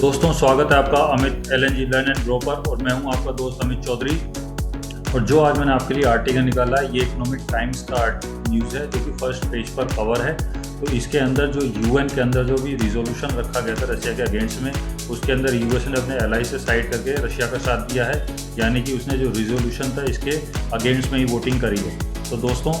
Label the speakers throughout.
Speaker 1: दोस्तों, स्वागत है आपका Amit LNG learn and grow पर। और मैं हूं आपका दोस्त अमित चौधरी। और जो आज मैंने आपके लिए आर्टिकल निकाला है, ये इकोनॉमिक टाइम्स का न्यूज़ है जो कि फर्स्ट पेज पर कवर है। तो इसके अंदर जो UN के अंदर जो भी रिजोल्यूशन रखा गया था रशिया के अगेंस्ट में, उसके अंदर US ने अपने एलाई से साइड करके रशिया का साथ दिया है, यानी कि उसने जो रिजोल्यूशन था इसके अगेंस्ट में ही वोटिंग करी है। तो दोस्तों,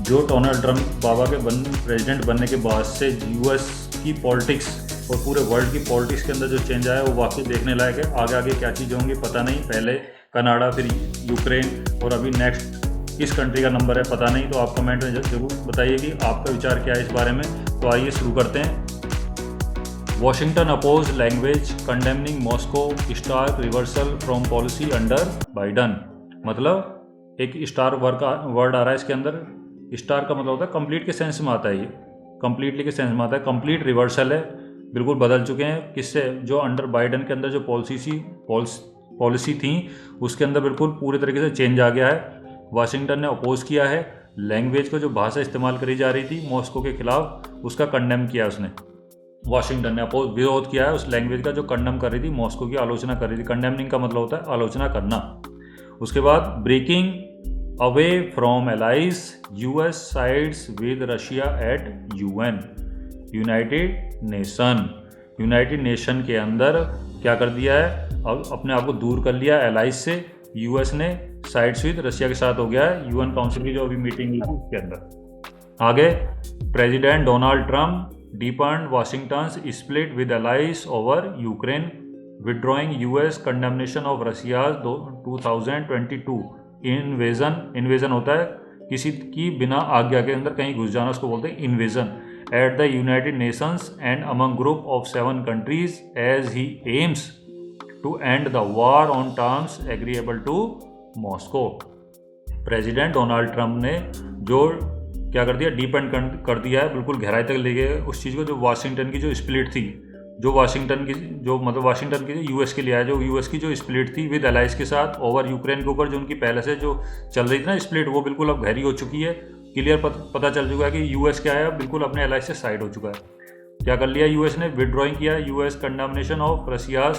Speaker 1: जो डोनाल्ड ट्रंप बाबा के प्रेसिडेंट बनने के बाद से US की पॉलिटिक्स और पूरे वर्ल्ड की पॉलिटिक्स के अंदर जो चेंज आया है वो वाकई देखने लायक है। आगे आगे क्या चीज़ें होंगी पता नहीं, पहले कनाडा, फिर यूक्रेन और अभी नेक्स्ट किस कंट्री का नंबर है पता नहीं। तो आप कमेंट में जरूर बताइए कि आपका विचार क्या है इस बारे में। तो आइए शुरू करते हैं। Washington oppose language condemning Moscow stark reversal from policy under Biden. मतलब एक स्टार वर्ड आ रहा है इसके अंदर। स्टार का मतलब होता है कंप्लीट के सेंस में आता है, ये कंप्लीटली के सेंस में आता है। कंप्लीट रिवर्सल है, बिल्कुल बदल चुके हैं। किससे? जो अंडर बाइडन के अंदर जो पॉलिसी थी उसके अंदर बिल्कुल पूरे तरीके से चेंज आ गया है। वाशिंगटन ने अपोज किया है लैंग्वेज को, जो भाषा इस्तेमाल करी जा रही थी मॉस्को के खिलाफ, उसका कंडेम किया उसने। वाशिंगटन ने अपोज विरोध किया है उस लैंग्वेज का जो कंडेम कर रही थी, मॉस्को की आलोचना कर रही थी। कंडेमनिंग का मतलब होता है आलोचना करना। उसके बाद breaking away from allies, US sides with Russia at UN। United Nation के अंदर क्या कर दिया है, अब अपने आप को दूर कर लिया एलाइज से। US ने साइड्स विद रशिया के साथ हो गया है UN काउंसिल की जो अभी मीटिंग हुई थी उसके अंदर। आगे, president Donald Trump deepened Washington's split with allies over Ukraine, withdrawing US condemnation of Russia's 2022 invasion होता है किसी की बिना आज्ञा के अंदर कहीं घुस जाना, उसको बोलते हैं invasion. At the United Nations and among group of 7 countries as he aims to end the war on terms agreeable to Moscow। President Donald Trump ने जो क्या कर दिया, डिपेंड कर दिया है, बिल्कुल गहराई तक ले गए उस चीज़ को, जो वाशिंगटन की जो स्प्लिट थी, जो वाशिंगटन की US के लिए आया, जो US की जो स्प्लिट थी विद एलाइज के साथ ओवर यूक्रेन के ऊपर, जो उनकी पहले से जो चल रही थी ना स्प्लिट, वो बिल्कुल अब गहरी हो चुकी है। क्लियर पता चल चुका है कि US क्या है, अब बिल्कुल अपने एलाइज से साइड हो चुका है। क्या कर लिया US ने? विड्रॉइंग किया US condemnation of Russia's,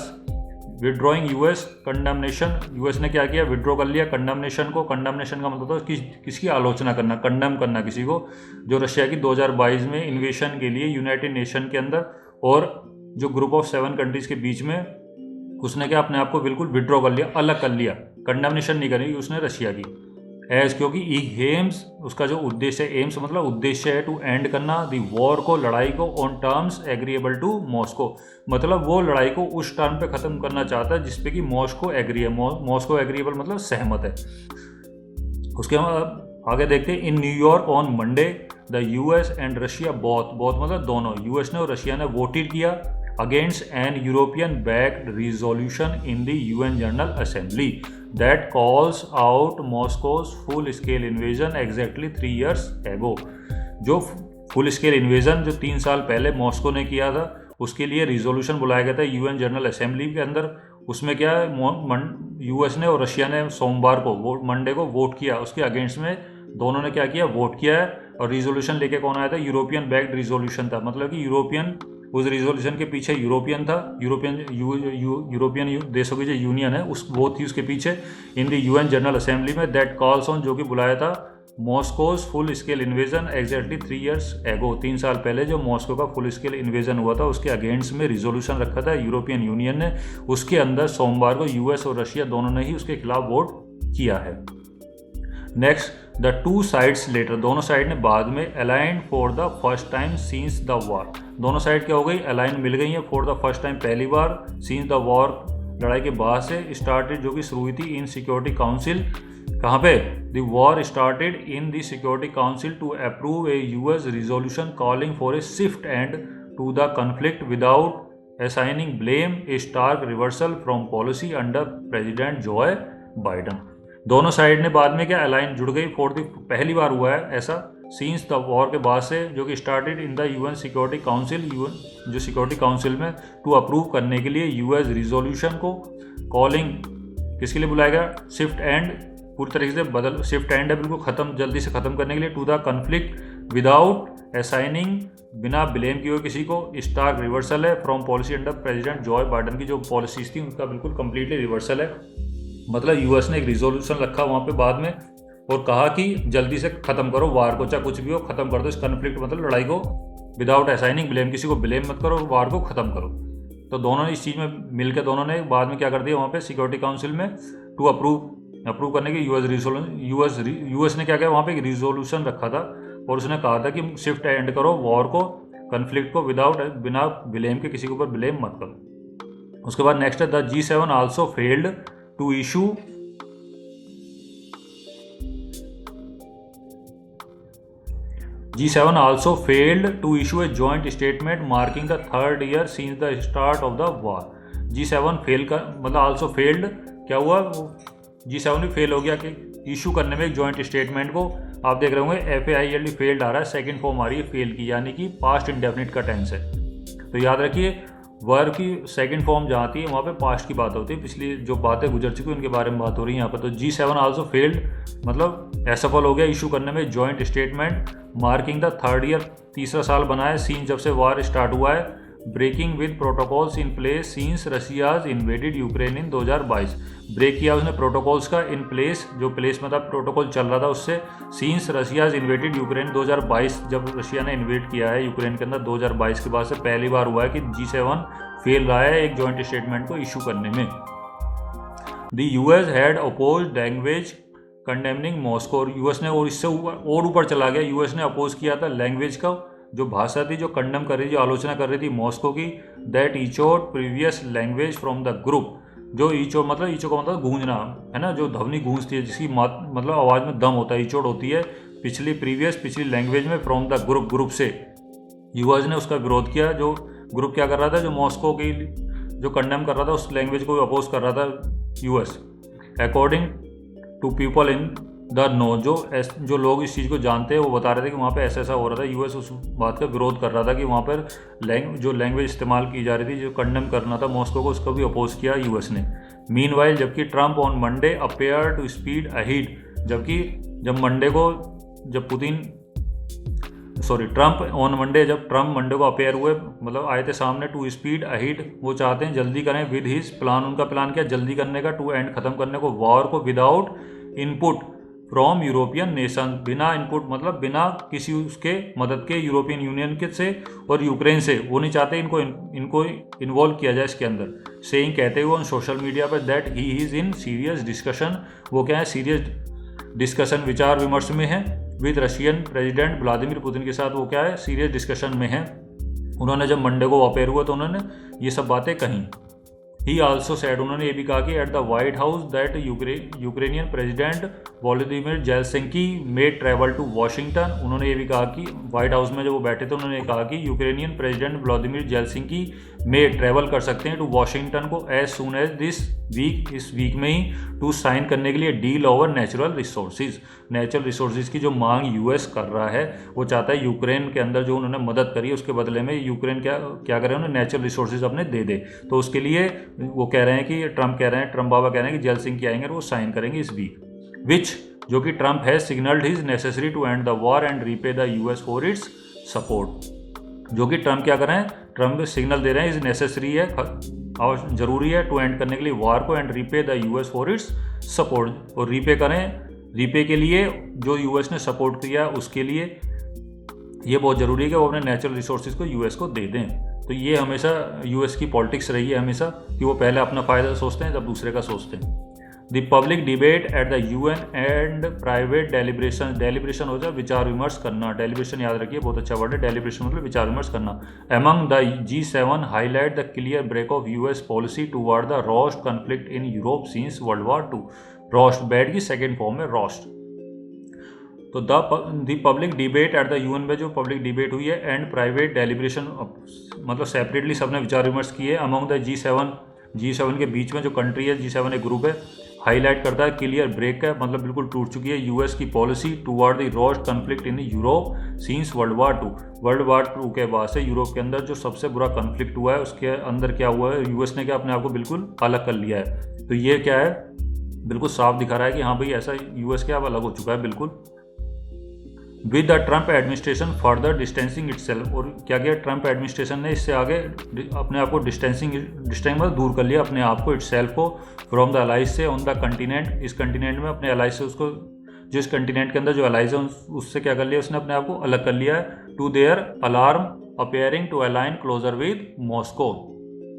Speaker 1: withdrawing US condemnation. US ने क्या किया? विड्रॉ कर लिया कंडेमनेशन को। कंडेमनेशन का मतलब होता है किसकी आलोचना करना, कंडेम करना किसी को, जो रशिया की 2022 में इन्वेशन के लिए यूनाइटेड नेशन के अंदर और जो ग्रुप ऑफ 7 कंट्रीज के बीच में उसने क्या अपने आप को बिल्कुल विड्रॉ कर लिया, अलग कर लिया। कंडेमनेशन नहीं करी उसने रशिया की, क्योंकि एम्स उसका जो उद्देश्य है, एम्स मतलब उद्देश्य है, टू एंड करना दी वॉर को, लड़ाई को, on terms agreeable to Moscow, मतलब वो लड़ाई को उस टर्म पे ख़त्म करना चाहता है जिसपे कि मॉस्को एग्री है। मॉस्को एग्रीएबल मतलब सहमत है। उसके आगे देखते हैं। In New York on Monday the US and Russia both मतलब दोनों, US ने और रशिया ने वोटेड किया against an European backed resolution in the UN general assembly that calls out Moscow's full scale invasion exactly 3 years ago। जो full scale invasion जो 3 साल पहले मॉस्को ने किया था, उसके लिए रिजोल्यूशन बुलाया गया था UN जनरल असेंबली के अंदर। उसमें क्या है, US ने और रशिया ने सोमवार को मंडे को वोट किया, उसके अगेंस्ट में दोनों ने क्या किया, वोट किया है। और रिजोल्यूशन लेके कौन आया था? यूरोपियन बैक्ड रिजोल्यूशन था, मतलब कि यूरोपियन, उस रिजोल्यूशन के पीछे यूरोपियन था, यूरोपियन देशों की जो यूनियन है वो थी उसके पीछे, in the UN general assembly में, दैट कॉल्स ऑन, जो कि बुलाया था Moscow's full scale invasion exactly 3 years ago। 3 साल पहले जो मॉस्को का फुल स्केल इन्वेजन हुआ था उसके अगेंस्ट में रिजोल्यूशन रखा था यूरोपियन यूनियन ने। उसके अंदर सोमवार को US और रशिया दोनों ने ही उसके खिलाफ वोट किया है। Next, the two sides later, दोनों साइड ने बाद में aligned for the first time since the war. दोनों साइड क्या हो गई? अलाइन मिल गई है फॉर द फर्स्ट टाइम, पहली बार, सीन्स द वॉर, लड़ाई के बाद से, स्टार्टेड जो कि शुरू हुई थी इन सिक्योरिटी काउंसिल। कहाँ पे? The war started in the Security Council to approve a US resolution calling for a swift end to the conflict without assigning blame, a stark reversal from policy under President Joe Biden. दोनों side ने बाद में क्या align जुड़ गई, पहली बार हुआ है ऐसा सीन्स द वॉर के बाद से, जो कि started in the UN security council, जो सिक्योरिटी काउंसिल में टू अप्रूव करने के लिए US रिजोल्यूशन को, कॉलिंग किसके लिए बुलाया गया? शिफ्ट एंड, पूरी तरीके से शिफ्ट एंड है बिल्कुल खत्म, जल्दी से खत्म करने के लिए, to the conflict without assigning बिना ब्लेम किए हुए किसी को, स्टार्क रिवर्सल है from policy under President Joe Biden की जो पॉलिसीज थी उनका बिल्कुल कंप्लीटली रिवर्सल है। मतलब यूएस ने एक रिजोल्यूशन रखा वहाँ पे बाद में और कहा कि जल्दी से ख़त्म करो वार को, चाहे कुछ भी हो ख़त्म कर दो इस कन्फ्लिक्ट, मतलब लड़ाई को, विदाउट असाइनिंग ब्लेम, किसी को ब्लेम मत करो और वार को ख़त्म करो। तो दोनों ने इस चीज़ में मिलकर दोनों ने बाद में क्या कर दिया वहाँ पे सिक्योरिटी काउंसिल में टू अप्रूव करने की यूएस ने क्या किया वहाँ पे एक रिजोल्यूशन रखा था और उसने कहा था कि शिफ्ट एंड करो वॉर को, कन्फ्लिक्ट को, बिना ब्लेम के, किसी के ऊपर ब्लेम मत करो। उसके बाद नेक्स्ट है the G7 also failed to issue G7 also failed to issue a joint statement marking the third year since the start of the war. G7 fail कर मतलब आल्सो फेल्ड क्या हुआ, G7 भी फेल हो गया कि issue करने में एक जॉइंट स्टेटमेंट को। आप देख रहे होंगे FAILD फेल्ड आ रहा है, सेकंड फॉर्म आ रही है फेल की, यानी कि पास्ट इंडेफिनिट का टेंस है। तो याद रखिए वर्ब की सेकंड फॉर्म जहाँ आती है वहाँ पे पास्ट की बात होती है, पिछली जो बातें गुजर चुकी उनके बारे में बात हो रही है यहाँ पर। तो G7 आल्सो फेल्ड मतलब असफल हो गया इशू करने में joint statement marking the third year, तीसरा साल बना है सीन जब से वार स्टार्ट हुआ है, breaking with protocols in place since Russia's invaded Ukraine in 2022। Break किया उसने प्रोटोकॉल्स का, इन प्लेस जो प्लेस में था प्रोटोकॉल चल रहा था उससे, सीन्स रशियाज इन्वेडेड यूक्रेन 2022 जब रशिया ने इन्वेड किया है यूक्रेन के अंदर 2022 के बाद से पहली बार हुआ है कि G7 फेल रहा है एक जॉइंट स्टेटमेंट को इशू करने में। The US had opposed language condemning Moscow, US ने और इससे और ऊपर चला गया, यूएस ने अपोज किया था लैंग्वेज का, जो भाषा थी जो कंडेम कर रही थी, आलोचना कर रही थी मॉस्को की, that echoed previous language from the group, जो ईचो का मतलब गूंजना है ना, जो ध्वनि गूंजती है जिसकी मतलब आवाज़ में दम होता है, ईचोड होती है, पिछली लैंग्वेज में फ्रॉम द ग्रुप से यूएस ने उसका विरोध किया। जो ग्रुप क्या कर रहा था, जो मॉस्को की जो कंडेम कर रहा था उस लैंग्वेज को अपोज कर रहा था US. According to people in the know, जो लोग इस चीज़ को जानते हैं वो बता रहे थे कि वहाँ पे ऐसा हो रहा था, यूएस उस बात का विरोध कर रहा था कि वहाँ पर जो लैंग्वेज इस्तेमाल की जा रही थी जो कंडेम करना था मॉस्को को, उसको भी अपोज किया यूएस ने। मीनवाइल जबकि Trump on Monday appear to speed ahead, जबकि ट्रंप मंडे को अपेयर हुए मतलब आए थे सामने, टू स्पीड अहीड वो चाहते हैं जल्दी करें, विद हिज प्लान, उनका प्लान क्या जल्दी करने का, टू एंड खत्म करने को वॉर को, without input from European nation, बिना इनपुट मतलब बिना किसी उसके मदद के यूरोपियन यूनियन के से और यूक्रेन से, वो नहीं चाहते इनको इन्वॉल्व किया जाए इसके अंदर। सेइंग कहते हुए ऑन सोशल मीडिया पर that he is in serious discussion, वो क्या है सीरियस डिस्कशन विचार विमर्श में है, with Russian president Vladimir Putin के साथ वो क्या है सीरियस डिस्कशन में है। उन्होंने जब मंडे को अपेयर हुआ तो उन्होंने ये सब बातें कहीं। ही आल्सो सेड, उन्होंने ये भी कहा कि at the White House that Ukrainian President Volodymyr Zelensky may travel to Washington, उन्होंने ये भी कहा कि व्हाइट हाउस में जब वो बैठे थे उन्होंने कहा कि यूक्रेनियन प्रेसिडेंट व्लादिमीर जेलेंस्की में ट्रैवल कर सकते हैं टू वाशिंगटन को as soon as this week, इस वीक में ही, टू साइन करने के लिए डील ओवर नेचुरल रिसोर्सेज की जो मांग यूएस कर रहा है, वो चाहता है यूक्रेन के अंदर जो उन्होंने मदद करी उसके बदले में यूक्रेन क्या करे उन्हें नेचुरल रिसोर्सेज अपने दे दे। तो उसके लिए वो कह रहे हैं कि ट्रम्प बाबा कह रहे हैं कि जेलेंस्की आएंगे और वो साइन करेंगे इस वीक, विच जो कि Trump has signalled his necessary to end the war and repay the US for its support, जो कि ट्रम्प क्या कर रहे हैं, ट्रम्प सिग्नल दे रहे हैं इस नेसेसरी है और ज़रूरी है टू एंड करने के लिए वार को, and repay the US for its support, और रीपे करें, रीपे के लिए जो यूएस ने सपोर्ट किया उसके लिए ये बहुत ज़रूरी है कि वो अपने नेचुरल रिसोर्सेज को यूएस को दे दें। तो ये हमेशा यूएस की पॉलिटिक्स रही है हमेशा कि वो पहले अपना फ़ायदा सोचते हैं तब दूसरे का सोचते हैं। The public debate at the UN and private deliberation हो जाए विचार विमर्श करना, डेलिब्रेशन याद रखिए बहुत अच्छा वर्ड है, डेलिब्रेशन मतलब विचार विमर्श करना। Among the G7 highlight the clear break of US policy toward the worst conflict in Europe since World War 2, worst bad की सेकेंड फॉर्म में रोस्ट। तो the public debate at the UN में जो public debate हुई है and private deliberation मतलब separately सबने विचार विमर्श किए अमंग द G7 के बीच में जो कंट्री है, G7 एक ग्रुप है, हाईलाइट करता है क्लियर ब्रेक है मतलब बिल्कुल टूट चुकी है यूएस की policy toward the worst conflict in Europe since World War 2 के बाद से यूरोप के अंदर जो सबसे बुरा कन्फ्लिक्ट हुआ है उसके अंदर क्या हुआ है, यूएस ने क्या अपने आप को बिल्कुल अलग कर लिया है। तो ये क्या है बिल्कुल साफ दिखा रहा है कि हाँ भाई ऐसा यूएस क्या अब अलग हो चुका है बिल्कुल। With the Trump administration further distancing itself, और क्या किया ट्रंप एडमिनिस्ट्रेशन ने इससे आगे अपने आप को डिस्टेंस मतलब दूर कर लिया अपने आप को इटसेल्फ को फ्रॉम द अलाइज से ऑन द कंटिनेंट, इस कंटिनेंट में अपने अलाइज से उसको, जो इस कंटिनेंट के अंदर जो अलाइज है उससे क्या कर लिया उसने अपने आप को अलग कर लिया है। To their alarm appearing to align closer with Moscow,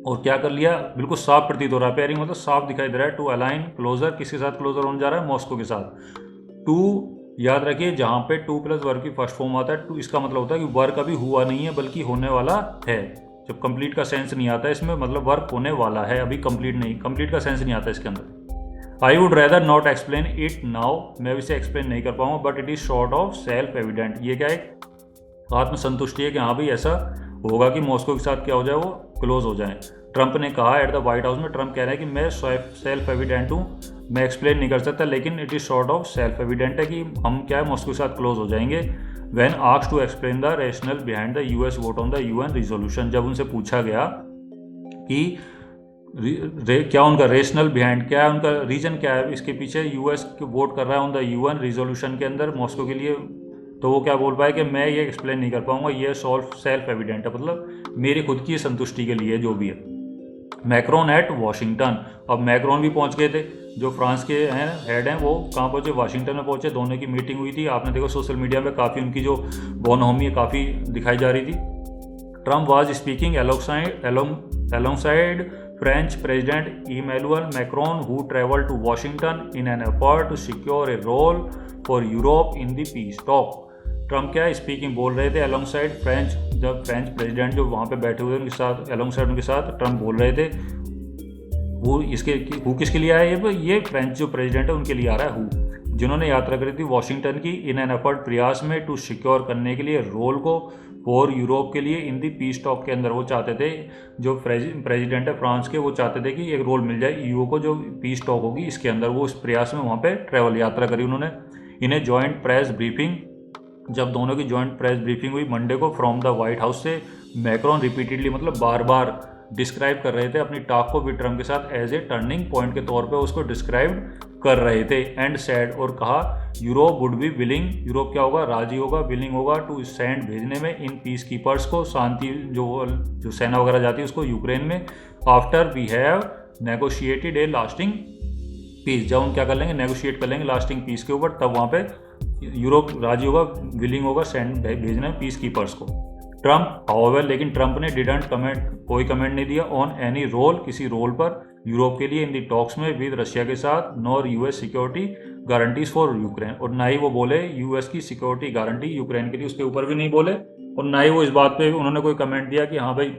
Speaker 1: और क्या कर लिया बिल्कुल साफ प्रतीत हो रहा है, अपेयरिंग मतलब साफ दिखाई दे रहा है, टू अलाइन क्लोजर किसके साथ क्लोजर होने जा रहा है, मॉस्को के साथ। टू याद रखिए जहाँ पे टू प्लस वर्ब की फर्स्ट फॉर्म आता है टू, इसका मतलब होता है कि वर्क अभी हुआ नहीं है बल्कि होने वाला है। जब कंप्लीट का सेंस नहीं आता है इसमें, मतलब वर्क होने वाला है अभी कंप्लीट नहीं, कंप्लीट का सेंस नहीं आता इसके अंदर। I would rather not explain it now, मैं अब इसे एक्सप्लेन नहीं कर पाऊंगा, but it is short of self evident. ये क्या है आत्मसंतुष्टि है कि हाँ भाई ऐसा होगा कि मॉस्को के साथ क्या हो जाए, वो क्लोज हो जाए। ट्रंप ने कहा एट द व्हाइट हाउस में, ट्रंप कह रहे हैं कि मैं सेल्फ एविडेंट हूँ, मैं एक्सप्लेन नहीं कर सकता, लेकिन it is short of self evident है कि हम क्या है मॉस्को के साथ क्लोज हो जाएंगे। When asked to explain the rationale behind the US vote on the UN resolution, जब उनसे पूछा गया कि क्या उनका रेशनल बिहाइंड क्या है, उनका रीजन क्या है इसके पीछे यूएस वोट कर रहा है ऑन द यूएन रिजोल्यूशन के अंदर मॉस्को के लिए, तो वो क्या बोल पाए कि मैं ये एक्सप्लेन नहीं कर पाऊंगा, ये सेल्फ एविडेंट है, मतलब मेरी खुद की संतुष्टि के लिए जो भी है। मैक्रोन एट वॉशिंगटन, अब मैक्रोन भी पहुंच गए थे, जो फ्रांस के हैं हेड हैं, वो कहाँ पहुंचे, वाशिंगटन में पहुंचे, दोनों की मीटिंग हुई थी। आपने देखो सोशल मीडिया में काफ़ी उनकी जो बोनहोमी है काफ़ी दिखाई जा रही थी। Trump was speaking alongside French President Emmanuel Macron, who traveled to Washington in an effort to secure a role for Europe in the peace talk. Trump क्या स्पीकिंग बोल रहे थे अलोंगसाइड फ्रेंच, जब फ्रेंच प्रेसिडेंट जो वहाँ पे बैठे हुए उनके साथ अलोंगसाइड उनके साथ ट्रम्प बोल रहे थे। वो किसके लिए आया, ये फ्रेंच जो प्रेसिडेंट है उनके लिए आ रहा है, जिन्होंने यात्रा करी थी वॉशिंगटन की इन एन एफर्ट प्रयास में टू सिक्योर करने के लिए रोल को फॉर यूरोप के लिए इन दी पीस टॉक के अंदर। वो चाहते थे जो प्रेसिडेंट है फ्रांस के, वो चाहते थे कि एक रोल मिल जाए ईयू को जो पीस टॉक होगी इसके अंदर, वो इस प्रयास में वहाँ पे ट्रैवल यात्रा करी उन्होंने। इन्हें जॉइंट प्रेस ब्रीफिंग, जब दोनों की जॉइंट प्रेस ब्रीफिंग हुई मंडे को फ्रॉम द व्हाइट हाउस से, मैक्रोन रिपीटेडली मतलब बार बार डिस्क्राइब कर रहे थे अपनी टॉक को विद ट्रम्प के साथ एज ए टर्निंग पॉइंट के तौर पे उसको डिस्क्राइब कर रहे थे। एंड सैड, और कहा Europe would be willing, Europe क्या होगा राजी होगा, विलिंग होगा टू सेंड भेजने में इन पीस कीपर्स को, शांति जो सेना वगैरह जाती है उसको यूक्रेन में, after we have negotiated a lasting peace, जब हम क्या कर लेंगे नेगोशिएट कर लेंगे लास्टिंग पीस के ऊपर, तब वहाँ पे यूरोप राजी होगा विलिंग होगा सेंड भेजने पीस कीपर्स को। ट्रम्प हाउएवर, लेकिन ट्रम्प ने डिडंट कमेंट, कोई कमेंट नहीं दिया ऑन एनी रोल, किसी रोल पर यूरोप के लिए इन दी टॉक्स में विद रशिया के साथ, nor US security guarantees for Ukraine, और ना ही वो बोले यूएस की सिक्योरिटी गारंटी यूक्रेन के लिए, उसके ऊपर भी नहीं बोले, और ना ही वो इस बात पे उन्होंने कोई कमेंट दिया कि हाँ भाई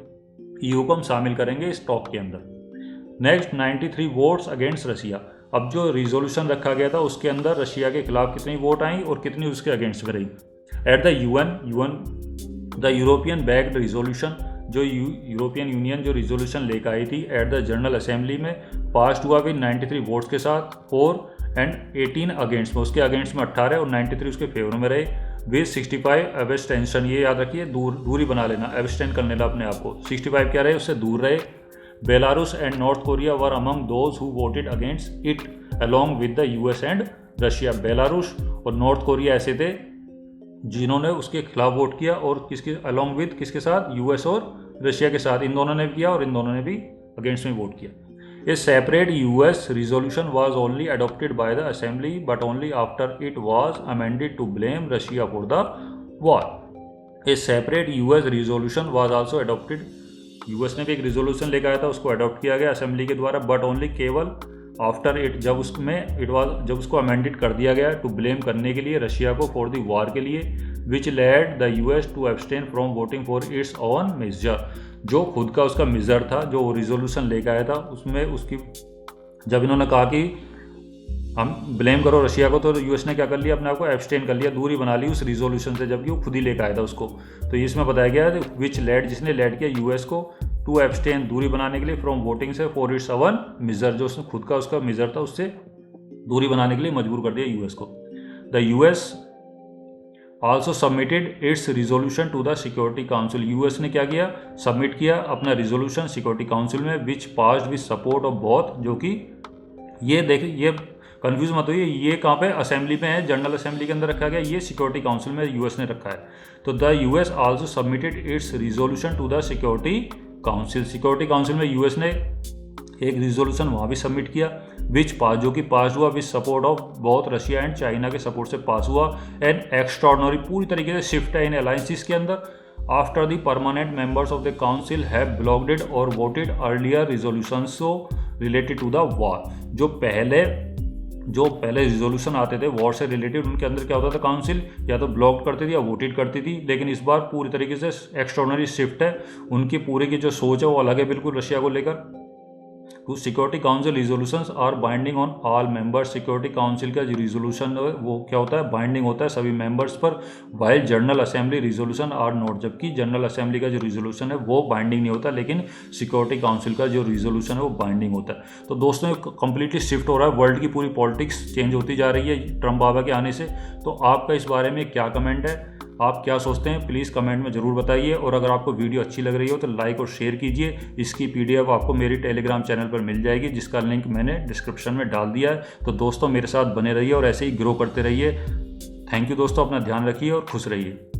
Speaker 1: ईयू को हम शामिल करेंगे इस टॉक के अंदर। नेक्स्ट 93 वोट्स अगेंस्ट रशिया, अब जो रिजोल्यूशन रखा गया था उसके अंदर रशिया के खिलाफ कितनी वोट आई और कितनी उसके अगेंस्ट रही। Eight the UN the European backed resolution, जो यूरोपियन यूनियन जो रिजोल्यूशन लेकर आई थी एट द जनरल असेंबली में, पास्ड हुआ विद 93 वोट्स के साथ 4 एंड 18 अगेंस्ट में, उसके अगेंस्ट में 18 और 93 उसके फेवर में रहे, विद 65 एब्सटेंशन, ये याद रखिए दूरी बना लेना, एब्सटेंड कर लेना अपने आप को, 65 क्या रहे उससे दूर रहे। Belarus and north Korea were among those who voted against it along with the US and Russia, Belarus और नॉर्थ कोरिया ऐसे थे जिन्होंने उसके खिलाफ वोट किया, और किसके अलॉन्ग विद किसके साथ, यूएस और रशिया के साथ, इन दोनों ने भी किया और इन दोनों ने भी अगेंस्ट में वोट किया। A separate US resolution was only adopted by the assembly but only after it was amended to blame Russia for the war. A separate US resolution was also adopted, US ने भी एक resolution लेकर आया था, उसको adopt किया गया assembly के द्वारा, बट ओनली केवल आफ्टर इट, जब उसको अमेंडेड कर दिया गया टू ब्लेम करने के लिए रशिया को फॉर द वॉर के लिए, which led the US to abstain from voting for its own measure, जो खुद का उसका मेजर था जो रिजोल्यूशन लेकर आया था उसमें उसकी, जब इन्होंने कहा कि हम ब्लेम करो रशिया को, तो यूएस ने क्या कर लिया अपने आप को एब्सटेन कर लिया, दूरी बना ली उस रिजोल्यूशन से, जबकि वो खुद ही लेकर आया था उसको। तो इसमें बताया गया है विच लेड, जिसने लेड किया यूएस को टू एब्सटेन, दूरी बनाने के लिए, फ्रॉम वोटिंग से फॉर इट्स ओन मेजर, जो उसने खुद का उसका मेजर था उससे दूरी बनाने के लिए मजबूर कर दिया यूएस को। The US also submitted its resolution to the Security Council, US ने क्या किया सबमिट किया अपना रिजोल्यूशन सिक्योरिटी काउंसिल में, which passed with support of both, जो कि ये कंफ्यूज मत होइए, ये कहाँ पे असेंबली में है, जनरल असेंबली के अंदर रखा गया, ये सिक्योरिटी काउंसिल में यूएस ने रखा है। तो the US also submitted its resolution to the Security Council. Security council में यूएस ने एक रिजोल्यूशन वहाँ भी सबमिट किया, विच पास, जो कि पास हुआ with support of both Russia and China के सपोर्ट से पास हुआ। एंड एक्स्ट्राऑर्डिनरी, पूरी तरीके से शिफ्ट है इन अलायंसेस के अंदर। After the permanent members of the council have blocked it और voted earlier resolutions related to the war. जो पहले रिजोल्यूशन आते थे वॉर से रिलेटेड, उनके अंदर क्या होता था, काउंसिल या तो ब्लॉक करती थी या वोटेड करती थी। लेकिन इस बार पूरी तरीके से एक्स्ट्राऑर्डिनरी शिफ्ट है, उनकी पूरे की जो सोच है वो अलग है बिल्कुल रशिया को लेकर। Two Security Council resolutions are binding on all members. Security Council का जो रिजोल्यूशन है वो क्या होता है, बाइंडिंग होता है सभी मेंबर्स पर। While General Assembly resolutions are not, जबकि जनरल असेंबली का जो रिजोल्यूशन है वो बाइंडिंग नहीं होता, लेकिन सिक्योरिटी काउंसिल का जो रिजोल्यूशन है वो बाइंडिंग होता है। तो दोस्तों कंप्लीटली शिफ्ट हो रहा है, वर्ल्ड की पूरी पॉलिटिक्स चेंज होती जा रही है ट्रम्प बाबा के आने से। तो आपका इस बारे में क्या कमेंट है, आप क्या सोचते हैं, प्लीज़ कमेंट में ज़रूर बताइए। और अगर आपको वीडियो अच्छी लग रही हो तो लाइक और शेयर कीजिए। इसकी PDF आपको मेरी टेलीग्राम चैनल पर मिल जाएगी, जिसका लिंक मैंने डिस्क्रिप्शन में डाल दिया है। तो दोस्तों मेरे साथ बने रहिए और ऐसे ही ग्रो करते रहिए। थैंक यू दोस्तों, अपना ध्यान रखिए और खुश रहिए।